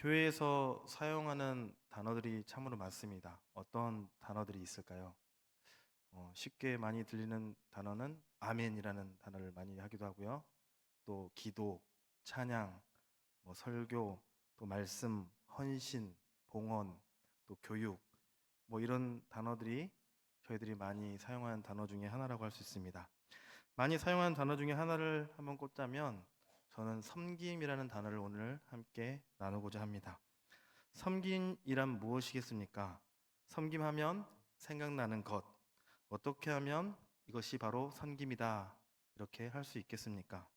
교회에서 사용하는 단어들이 참으로 많습니다. 어떤 단어들이 있을까요? 쉽게 많이 들리는 단어는 아멘이라는 단어를 많이 하기도 하고요. 또 기도, 찬양, 설교, 또 말씀, 헌신, 봉헌, 또 교육, 이런 단어들이 저희들이 많이 사용하는 단어 중에 하나라고 할 수 있습니다. 많이 사용하는 단어 중에 하나를 한번 꼽자면 저는 섬김이라는 단어를 오늘 함께 나누고자 합니다. 섬김이란 무엇이겠습니까? 섬김하면 생각나는 것. 어떻게 하면 이것이 바로 섬김이다. 이렇게 할 수 있겠습니까?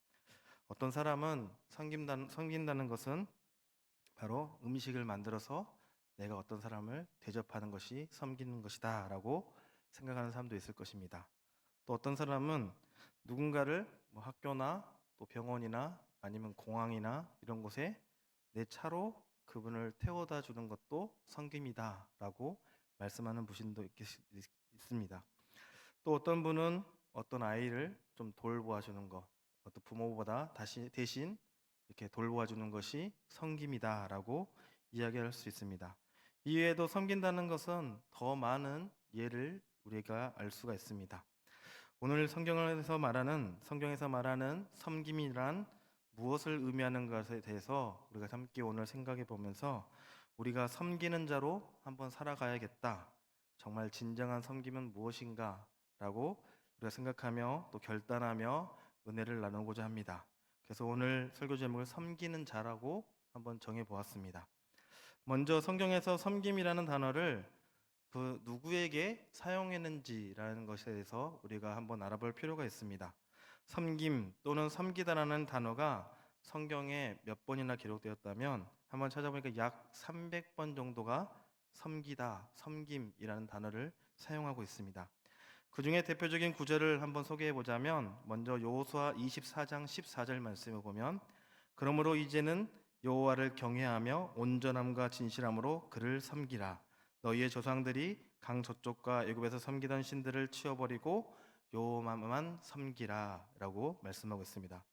어떤 사람은 섬긴다는 것은 바로 음식을 만들어서 내가 어떤 사람을 대접하는 것이 섬기는 것이다. 라고 생각하는 사람도 있을 것입니다. 또 어떤 사람은 누군가를 학교나 또 병원이나 아니면 공항이나 이런 곳에 내 차로 그분을 태워다 주는 것도 섬김이다라고 말씀하는 분도 있습니다. 또 어떤 분은 어떤 아이를 좀 돌보아 주는 것, 어떤 부모보다 대신 이렇게 돌보아 주는 것이 섬김이다라고 이야기할 수 있습니다. 이외에도 섬긴다는 것은 더 많은 예를 우리가 알 수가 있습니다. 오늘 성경에서 말하는 섬김이란 무엇을 의미하는 것에 대해서 우리가 함께 오늘 생각해 보면서 우리가 섬기는 자로 한번 살아가야겠다. 정말 진정한 섬김은 무엇인가? 라고 우리가 생각하며 또 결단하며 은혜를 나누고자 합니다. 그래서 오늘 설교 제목을 섬기는 자라고 한번 정해 보았습니다. 먼저 성경에서 섬김이라는 단어를 그 누구에게 사용했는지라는 것에 대해서 우리가 한번 알아볼 필요가 있습니다. 섬김 또는 섬기다라는 단어가 성경에 몇 번이나 기록되었다면 한번 찾아보니까 약 300번 정도가 섬기다, 섬김이라는 단어를 사용하고 있습니다. 그 중에 대표적인 구절을 한번 소개해 보자면 먼저 여호수아 24장 14절 말씀을 보면 그러므로 이제는 여호와를 경외하며 온전함과 진실함으로 그를 섬기라. 너희의 조상들이 강 저쪽과 애굽에서 섬기던 신들을 치워버리고 여호와만 섬기라 라고 말씀하고 있습니다.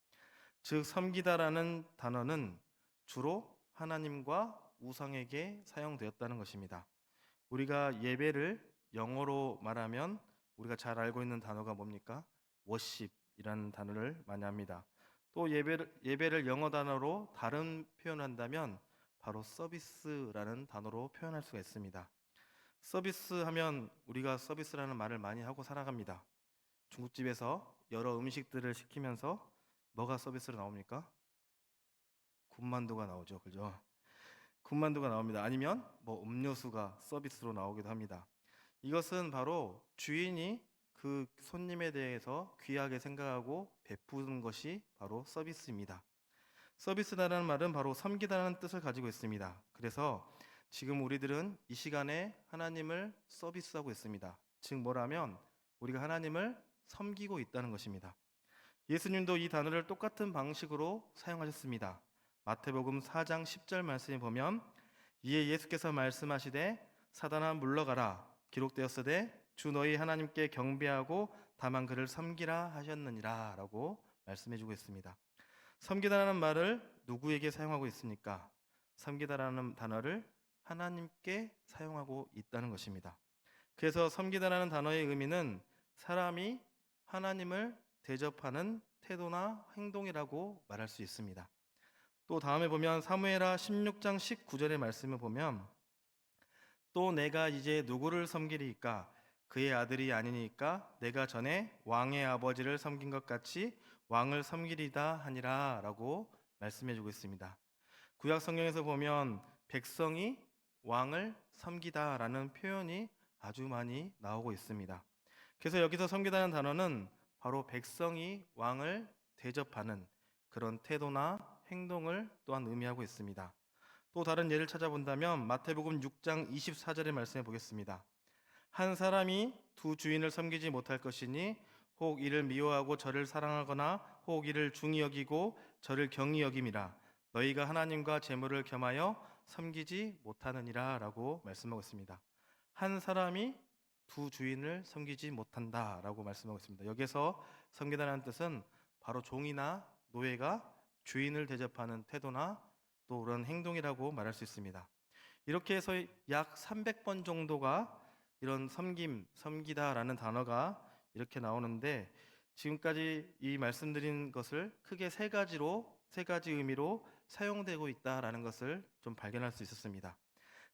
즉 섬기다라는 단어는 주로 하나님과 우상에게 사용되었다는 것입니다. 우리가 예배를 영어로 말하면 우리가 잘 알고 있는 단어가 뭡니까? worship이라는 단어를 많이 합니다. 또 예배를 영어 단어로 다른 표현한다면 바로 서비스라는 단어로 표현할 수가 있습니다. 서비스 하면 우리가 서비스라는 말을 많이 하고 살아갑니다. 중국집에서 여러 음식들을 시키면서 뭐가 서비스로 나옵니까? 군만두가 나오죠. 그죠? 군만두가 나옵니다. 아니면 음료수가 서비스로 나오기도 합니다. 이것은 바로 주인이 그 손님에 대해서 귀하게 생각하고 베푸는 것이 바로 서비스입니다. 서비스라는 말은 바로 섬기다라는 뜻을 가지고 있습니다. 그래서 지금 우리들은 이 시간에 하나님을 서비스하고 있습니다. 즉 뭐라면 우리가 하나님을 섬기고 있다는 것입니다. 예수님도 이 단어를 똑같은 방식으로 사용하셨습니다. 마태복음 4장 10절 말씀에 보면 이에 예수께서 말씀하시되 사단아 물러가라 기록되었으되 주 너희 하나님께 경배하고 다만 그를 섬기라 하셨느니라 라고 말씀해 주고 있습니다. 섬기다라는 말을 누구에게 사용하고 있습니까? 섬기다라는 단어를 하나님께 사용하고 있다는 것입니다. 그래서 섬기다라는 단어의 의미는 사람이 하나님을 대접하는 태도나 행동이라고 말할 수 있습니다. 또 다음에 보면 사무엘하 16장 19절의 말씀을 보면 또 내가 이제 누구를 섬기리이까 그의 아들이 아니니까 내가 전에 왕의 아버지를 섬긴 것 같이 왕을 섬기리다 하니라 라고 말씀해 주고 있습니다. 구약 성경에서 보면 백성이 왕을 섬기다 라는 표현이 아주 많이 나오고 있습니다. 그래서 여기서 섬기다는 단어는 바로 백성이 왕을 대접하는 그런 태도나 행동을 또한 의미하고 있습니다. 또 다른 예를 찾아본다면 마태복음 6장 24절의 말씀해 보겠습니다. 한 사람이 두 주인을 섬기지 못할 것이니 혹 이를 미워하고 저를 사랑하거나 혹 이를 중히 여기고 저를 경히 여김이라 너희가 하나님과 재물을 겸하여 섬기지 못하느니라 라고 말씀하고 있습니다. 한 사람이 두 주인을 섬기지 못한다 라고 말씀하고 있습니다. 여기서 섬기다라는 뜻은 바로 종이나 노예가 주인을 대접하는 태도나 또 그런 행동이라고 말할 수 있습니다. 이렇게 해서 약 300번 정도가 이런 섬김, 섬기다라는 단어가 이렇게 나오는데, 지금까지 이 말씀드린 것을 크게 세 가지 의미로 사용되고 있다라는 것을 좀 발견할 수 있었습니다.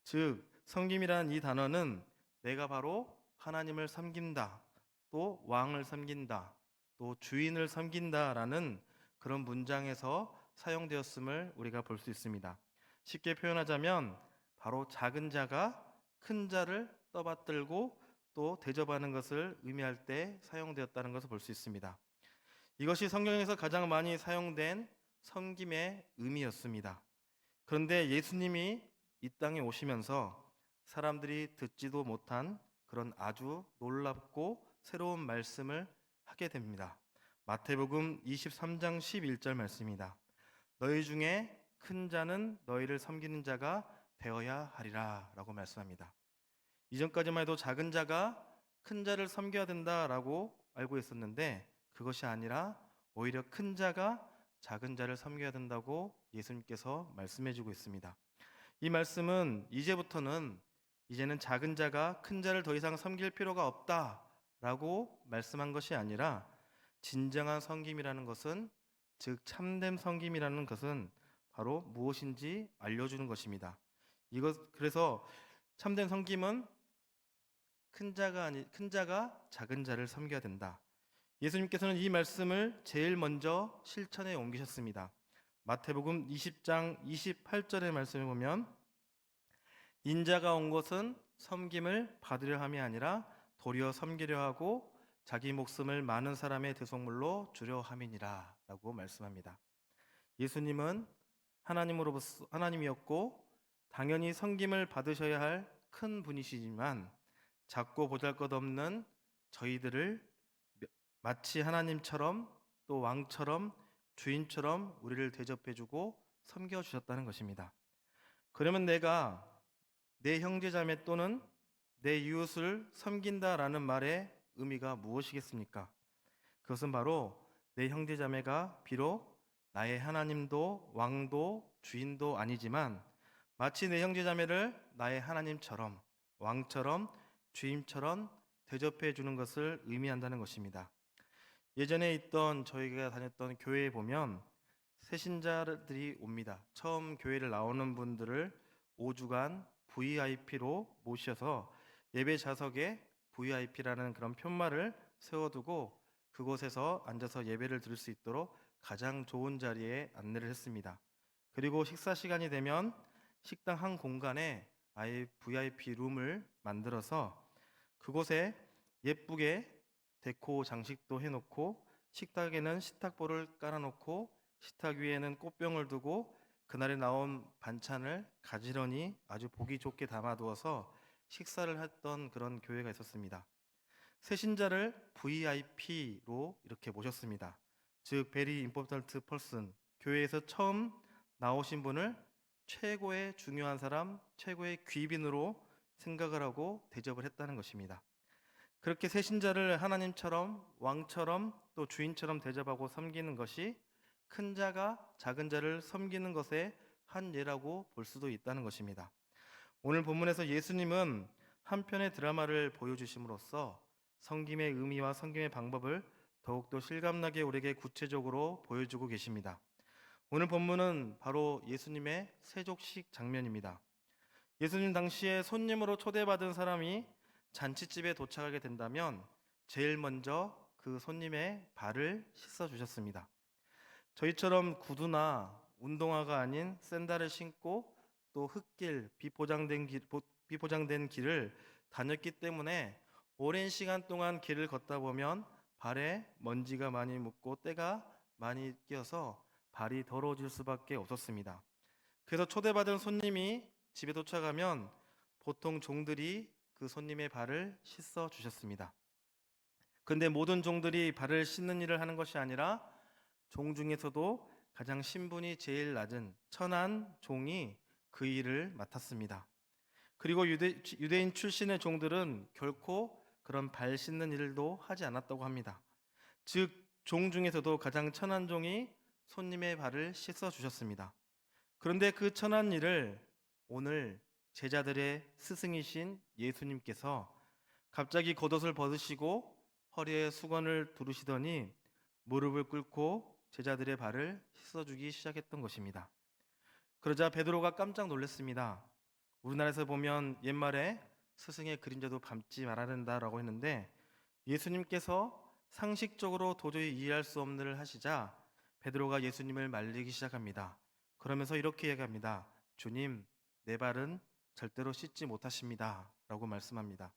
즉, 섬김이라는 이 단어는 내가 바로 하나님을 섬긴다, 또 왕을 섬긴다, 또 주인을 섬긴다라는 그런 문장에서 사용되었음을 우리가 볼 수 있습니다. 쉽게 표현하자면 바로 작은 자가 큰 자를 떠받들고 또 대접하는 것을 의미할 때 사용되었다는 것을 볼 수 있습니다. 이것이 성경에서 가장 많이 사용된 섬김의 의미였습니다. 그런데 예수님이 이 땅에 오시면서 사람들이 듣지도 못한 그런 아주 놀랍고 새로운 말씀을 하게 됩니다. 마태복음 23장 11절 말씀입니다. 너희 중에 큰 자는 너희를 섬기는 자가 되어야 하리라 라고 말씀합니다. 이전까지만 해도 작은 자가 큰 자를 섬겨야 된다라고 알고 있었는데, 그것이 아니라 오히려 큰 자가 작은 자를 섬겨야 된다고 예수님께서 말씀해 주고 있습니다. 이 말씀은 이제는 작은 자가 큰 자를 더 이상 섬길 필요가 없다라고 말씀한 것이 아니라, 진정한 섬김이라는 것은, 즉 참된 섬김이라는 것은 바로 무엇인지 알려주는 것입니다. 그래서 참된 섬김은 큰 자가 작은 자를 섬겨야 된다. 예수님께서는 이 말씀을 제일 먼저 실천에 옮기셨습니다. 마태복음 20장 28절의 말씀을 보면, 인자가 온 것은 섬김을 받으려 함이 아니라 도리어 섬기려 하고 자기 목숨을 많은 사람의 대속물로 주려 함이니라 라고 말씀합니다. 예수님은 하나님이었고 당연히 섬김을 받으셔야 할 큰 분이시지만, 작고 보잘것없는 저희들을 마치 하나님처럼 또 왕처럼 주인처럼 우리를 대접해주고 섬겨주셨다는 것입니다. 그러면 내가 내 형제자매 또는 내 이웃을 섬긴다라는 말의 의미가 무엇이겠습니까? 그것은 바로 내 형제자매가 비록 나의 하나님도 왕도 주인도 아니지만 마치 내 형제자매를 나의 하나님처럼 왕처럼 주인처럼 대접해 주는 것을 의미한다는 것입니다. 예전에 저희가 다녔던 교회에 보면 새신자들이 옵니다. 처음 교회를 나오는 분들을 5주간 VIP로 모셔서 예배 좌석에 VIP라는 그런 편말을 세워두고 그곳에서 앉아서 예배를 들을 수 있도록 가장 좋은 자리에 안내를 했습니다. 그리고 식사 시간이 되면 식당 한 공간에 아예 VIP 룸을 만들어서 그곳에 예쁘게 데코 장식도 해놓고, 식탁에는 식탁보를 깔아놓고 식탁 위에는 꽃병을 두고 그날에 나온 반찬을 가지런히 아주 보기 좋게 담아두어서 식사를 했던 그런 교회가 있었습니다. 새신자를 VIP로 이렇게 모셨습니다. 즉 Very Important Person, 교회에서 처음 나오신 분을 최고의 중요한 사람, 최고의 귀빈으로 생각을 하고 대접을 했다는 것입니다. 그렇게 새신자를 하나님처럼 왕처럼 또 주인처럼 대접하고 섬기는 것이 큰 자가 작은 자를 섬기는 것의 한 예라고 볼 수도 있다는 것입니다. 오늘 본문에서 예수님은 한 편의 드라마를 보여주심으로써 섬김의 의미와 섬김의 방법을 더욱더 실감나게 우리에게 구체적으로 보여주고 계십니다. 오늘 본문은 바로 예수님의 세족식 장면입니다. 예수님 당시에 손님으로 초대받은 사람이 잔치집에 도착하게 된다면 제일 먼저 그 손님의 발을 씻어 주셨습니다. 저희처럼 구두나 운동화가 아닌 샌들을 신고 또 흙길, 비포장된 길을 다녔기 때문에 오랜 시간 동안 길을 걷다 보면 발에 먼지가 많이 묻고 때가 많이 끼어서 발이 더러워질 수밖에 없었습니다. 그래서 초대받은 손님이 집에 도착하면 보통 종들이 그 손님의 발을 씻어 주셨습니다. 그런데 모든 종들이 발을 씻는 일을 하는 것이 아니라 종 중에서도 가장 신분이 제일 낮은 천한 종이 그 일을 맡았습니다. 그리고 유대인 출신의 종들은 결코 그런 발 씻는 일도 하지 않았다고 합니다. 즉, 종 중에서도 가장 천한 종이 손님의 발을 씻어 주셨습니다. 그런데 그 천한 일을 오늘 제자들의 스승이신 예수님께서 갑자기 겉옷을 벗으시고 허리에 수건을 두르시더니 무릎을 꿇고 제자들의 발을 씻어주기 시작했던 것입니다. 그러자 베드로가 깜짝 놀랐습니다. 우리나라에서 보면 옛말에 스승의 그림자도 밟지 말아야 된다라고 했는데 예수님께서 상식적으로 도저히 이해할 수 없는 일을 하시자 베드로가 예수님을 말리기 시작합니다. 그러면서 이렇게 얘기합니다. 주님, 내 발은 절대로 씻지 못하십니다. 라고 말씀합니다.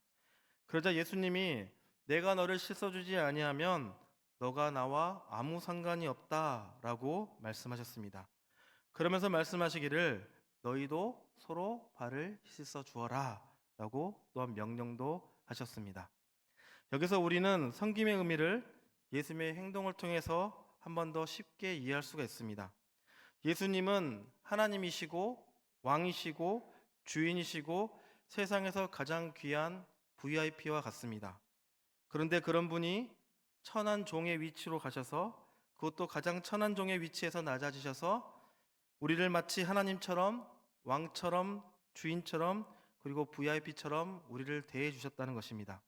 그러자 예수님이 내가 너를 씻어주지 아니하면 너가 나와 아무 상관이 없다라고 말씀하셨습니다. 그러면서 말씀하시기를 너희도 서로 발을 씻어 주어라 라고 또한 명령도 하셨습니다. 여기서 우리는 섬김의 의미를 예수님의 행동을 통해서 한 번 더 쉽게 이해할 수가 있습니다. 예수님은 하나님이시고 왕이시고 주인이시고 세상에서 가장 귀한 VIP와 같습니다. 그런데 그런 분이 천한 종의 위치로 가셔서 그것도 가장 천한 종의 위치에서 낮아지셔서 우리를 마치 하나님처럼 왕처럼 주인처럼 그리고 VIP처럼 우리를 대해 주셨다는 것입니다.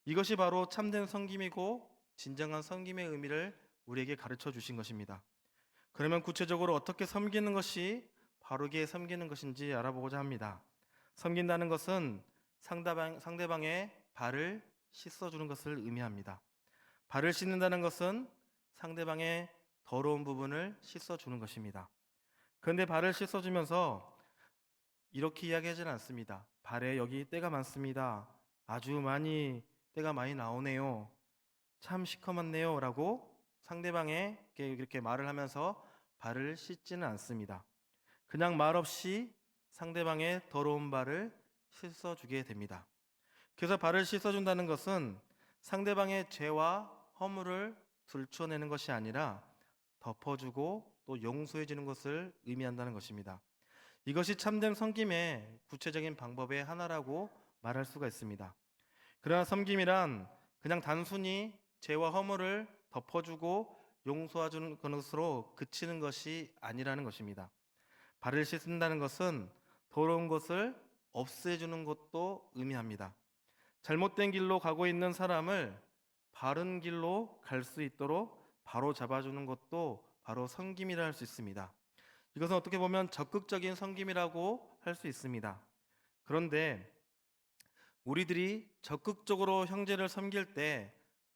이것이 바로 참된 섬김이고 진정한 섬김의 의미를 우리에게 가르쳐 주신 것입니다. 그러면 구체적으로 어떻게 섬기는 것이 바르게 섬기는 것인지 알아보고자 합니다. 섬긴다는 것은 상대방의 발을 씻어주는 것을 의미합니다. 발을 씻는다는 것은 상대방의 더러운 부분을 씻어주는 것입니다. 그런데 발을 씻어주면서 이렇게 이야기하지는 않습니다. 발에 여기 때가 많습니다. 아주 때가 많이 나오네요. 참 시커멓네요. 라고 상대방에게 이렇게 말을 하면서 발을 씻지는 않습니다. 그냥 말없이 상대방의 더러운 발을 씻어주게 됩니다. 그래서 발을 씻어준다는 것은 상대방의 죄와 허물을 들춰내는 것이 아니라 덮어주고 또 용서해주는 것을 의미한다는 것입니다. 이것이 참된 섬김의 구체적인 방법의 하나라고 말할 수가 있습니다. 그러나 섬김이란 그냥 단순히 죄와 허물을 덮어주고 용서해주는 것으로 그치는 것이 아니라는 것입니다. 발을 씻는다는 것은 더러운 것을 없애주는 것도 의미합니다. 잘못된 길로 가고 있는 사람을 바른 길로 갈 수 있도록 바로 잡아주는 것도 바로 섬김이라 할 수 있습니다. 이것은 어떻게 보면 적극적인 섬김이라고 할 수 있습니다. 그런데 우리들이 적극적으로 형제를 섬길 때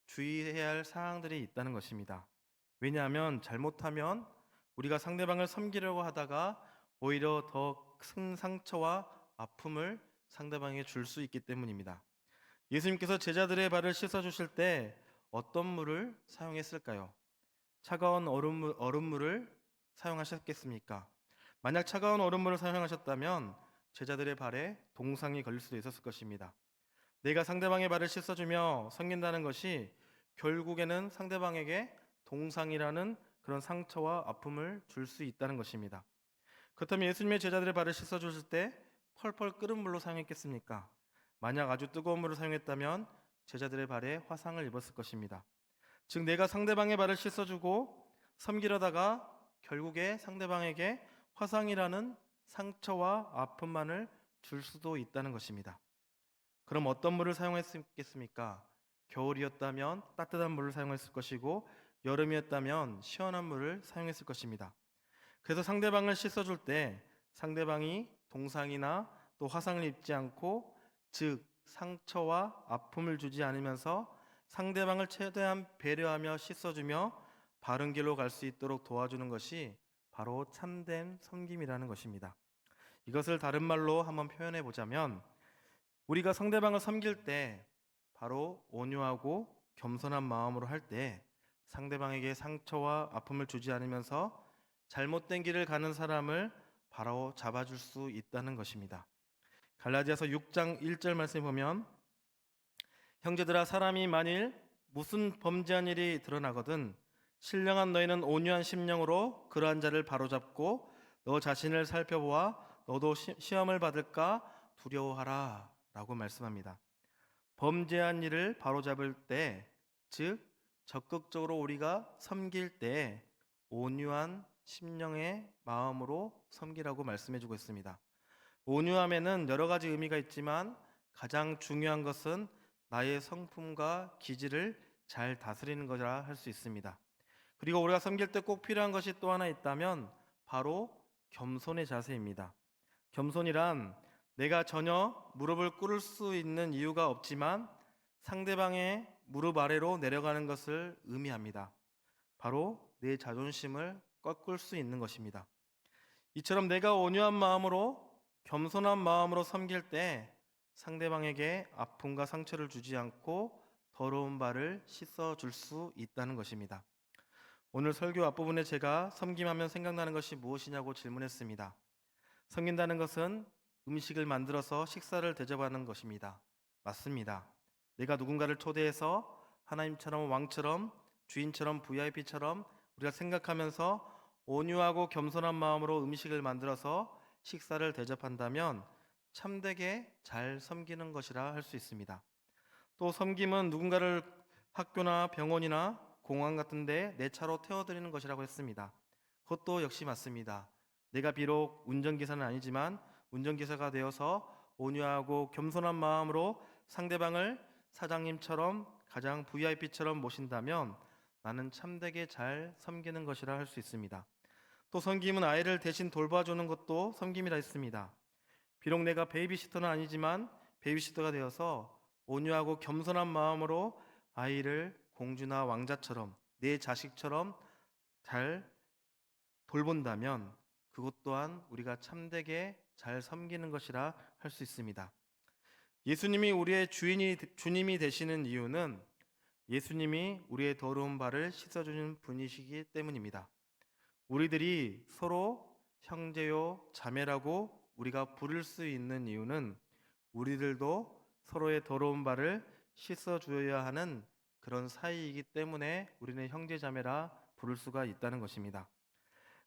주의해야 할 사항들이 있다는 것입니다. 왜냐하면 잘못하면 우리가 상대방을 섬기려고 하다가 오히려 더 큰 상처와 아픔을 상대방에게 줄 수 있기 때문입니다. 예수님께서 제자들의 발을 씻어주실 때 어떤 물을 사용했을까요? 차가운 얼음물을 사용하셨겠습니까? 만약 차가운 얼음물을 사용하셨다면 제자들의 발에 동상이 걸릴 수도 있었을 것입니다. 내가 상대방의 발을 씻어주며 섬긴다는 것이 결국에는 상대방에게 동상이라는 그런 상처와 아픔을 줄 수 있다는 것입니다. 그렇다면 예수님의 제자들의 발을 씻어주실 때 펄펄 끓은 물로 사용했겠습니까? 만약 아주 뜨거운 물을 사용했다면 제자들의 발에 화상을 입었을 것입니다. 즉 내가 상대방의 발을 씻어주고 섬기려다가 결국에 상대방에게 화상이라는 상처와 아픔만을 줄 수도 있다는 것입니다. 그럼 어떤 물을 사용했겠습니까? 겨울이었다면 따뜻한 물을 사용했을 것이고 여름이었다면 시원한 물을 사용했을 것입니다. 그래서 상대방을 씻어줄 때 상대방이 동상이나 또 화상을 입지 않고 즉 상처와 아픔을 주지 않으면서 상대방을 최대한 배려하며 씻어주며 바른 길로 갈 수 있도록 도와주는 것이 바로 참된 섬김이라는 것입니다. 이것을 다른 말로 한번 표현해 보자면 우리가 상대방을 섬길 때 바로 온유하고 겸손한 마음으로 할 때 상대방에게 상처와 아픔을 주지 않으면서 잘못된 길을 가는 사람을 바로 잡아줄 수 있다는 것입니다. 갈라디아서 6장 1절 말씀에 보면 형제들아 사람이 만일 무슨 범죄한 일이 드러나거든 신령한 너희는 온유한 심령으로 그러한 자를 바로잡고 너 자신을 살펴보아 너도 시험을 받을까 두려워하라 라고 말씀합니다. 범죄한 일을 바로잡을 때, 즉 적극적으로 우리가 섬길 때 온유한 심령의 마음으로 섬기라고 말씀해 주고 있습니다. 온유함에는 여러 가지 의미가 있지만 가장 중요한 것은 나의 성품과 기질을 잘 다스리는 것이라 할 수 있습니다. 그리고 우리가 섬길 때 꼭 필요한 것이 또 하나 있다면 바로 겸손의 자세입니다. 겸손이란 내가 전혀 무릎을 꿇을 수 있는 이유가 없지만 상대방의 무릎 아래로 내려가는 것을 의미합니다. 바로 내 자존심을 꺾을 수 있는 것입니다. 이처럼 내가 온유한 마음으로 겸손한 마음으로 섬길 때 상대방에게 아픔과 상처를 주지 않고 더러운 발을 씻어 줄 수 있다는 것입니다. 오늘 설교 앞부분에 제가 섬김하면 생각나는 것이 무엇이냐고 질문했습니다. 섬긴다는 것은 음식을 만들어서 식사를 대접하는 것입니다. 맞습니다. 내가 누군가를 초대해서 하나님처럼 왕처럼 주인처럼 VIP처럼 우리가 생각하면서 온유하고 겸손한 마음으로 음식을 만들어서 식사를 대접한다면 참되게 잘 섬기는 것이라 할 수 있습니다. 또 섬김은 누군가를 학교나 병원이나 공항 같은 데 내 차로 태워드리는 것이라고 했습니다. 그것도 역시 맞습니다. 내가 비록 운전기사는 아니지만 운전기사가 되어서 온유하고 겸손한 마음으로 상대방을 사장님처럼 가장 VIP처럼 모신다면 나는 참되게 잘 섬기는 것이라 할 수 있습니다. 또 섬김은 아이를 대신 돌봐주는 것도 섬김이라 했습니다. 비록 내가 베이비시터는 아니지만 베이비시터가 되어서 온유하고 겸손한 마음으로 아이를 공주나 왕자처럼 내 자식처럼 잘 돌본다면 그것 또한 우리가 참되게 잘 섬기는 것이라 할 수 있습니다. 예수님이 우리의 주님이 되시는 이유는 예수님이 우리의 더러운 발을 씻어주는 분이시기 때문입니다. 우리들이 서로 형제요 자매라고 우리가 부를 수 있는 이유는 우리들도 서로의 더러운 발을 씻어주어야 하는 그런 사이이기 때문에 우리는 형제 자매라 부를 수가 있다는 것입니다.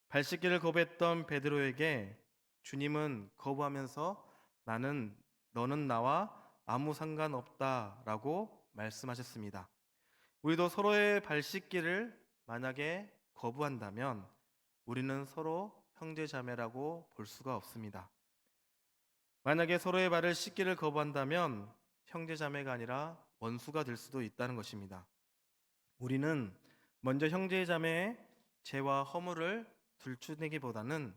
발 씻기를 거부했던 베드로에게 주님은 거부하면서 너는 나와 아무 상관없다라고 말씀하셨습니다. 우리도 서로의 발 씻기를 만약에 거부한다면 우리는 서로 형제 자매라고 볼 수가 없습니다. 만약에 서로의 발을 씻기를 거부한다면 형제 자매가 아니라 원수가 될 수도 있다는 것입니다. 우리는 먼저 형제 자매의 죄와 허물을 들추내기보다는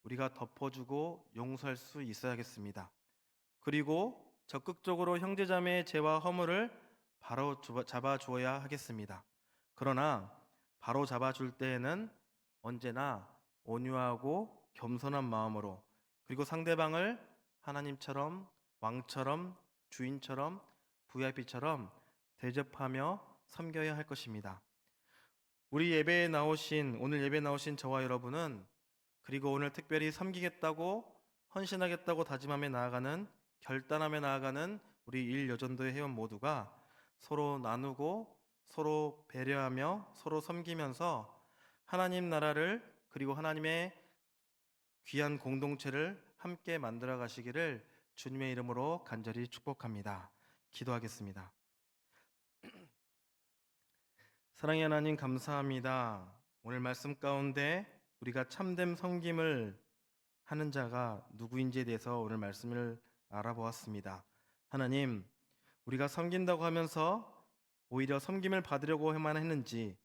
우리가 덮어주고 용서할 수 있어야겠습니다. 그리고 적극적으로 형제 자매의 죄와 허물을 바로 잡아주어야 하겠습니다. 그러나 바로 잡아줄 때에는 언제나 온유하고 겸손한 마음으로 그리고 상대방을 하나님처럼 왕처럼 주인처럼 VIP처럼 대접하며 섬겨야 할 것입니다. 오늘 예배에 나오신 저와 여러분은 그리고 오늘 특별히 섬기겠다고 헌신하겠다고 다짐하며 나아가는 결단하며 나아가는 우리 일여전도의 회원 모두가 서로 나누고 서로 배려하며 서로 섬기면서 하나님 나라를 그리고 하나님의 귀한 공동체를 함께 만들어 가시기를 주님의 이름으로 간절히 축복합니다. 기도하겠습니다. 사랑의 하나님 감사합니다. 오늘 말씀 가운데 우리가 참된 섬김을 하는 자가 누구인지에 대해서 오늘 말씀을 알아보았습니다. 하나님, 우리가 섬긴다고 하면서 오히려 섬김을 받으려고만 했는지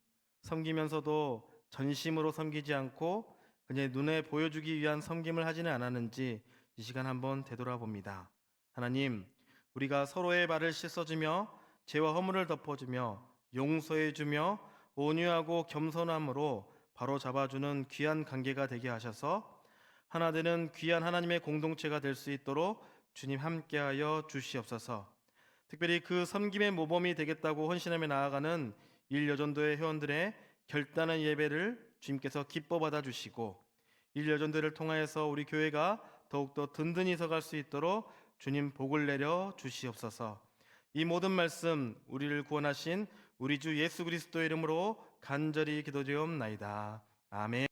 섬기면서도 전심으로 섬기지 않고 그냥 눈에 보여주기 위한 섬김을 하지는 않았는지 이 시간 한번 되돌아봅니다. 하나님, 우리가 서로의 발을 씻어주며 죄와 허물을 덮어주며 용서해주며 온유하고 겸손함으로 바로 잡아주는 귀한 관계가 되게 하셔서 하나 되는 귀한 하나님의 공동체가 될 수 있도록 주님 함께하여 주시옵소서. 특별히 그 섬김의 모범이 되겠다고 헌신하며 나아가는 일여전도의 회원들의 결단의 예배를 주님께서 기뻐 받아주시고 일여전도를 통하여서 우리 교회가 더욱더 든든히 서갈 수 있도록 주님 복을 내려 주시옵소서. 이 모든 말씀 우리를 구원하신 우리 주 예수 그리스도의 이름으로 간절히 기도드리옵나이다. 아멘.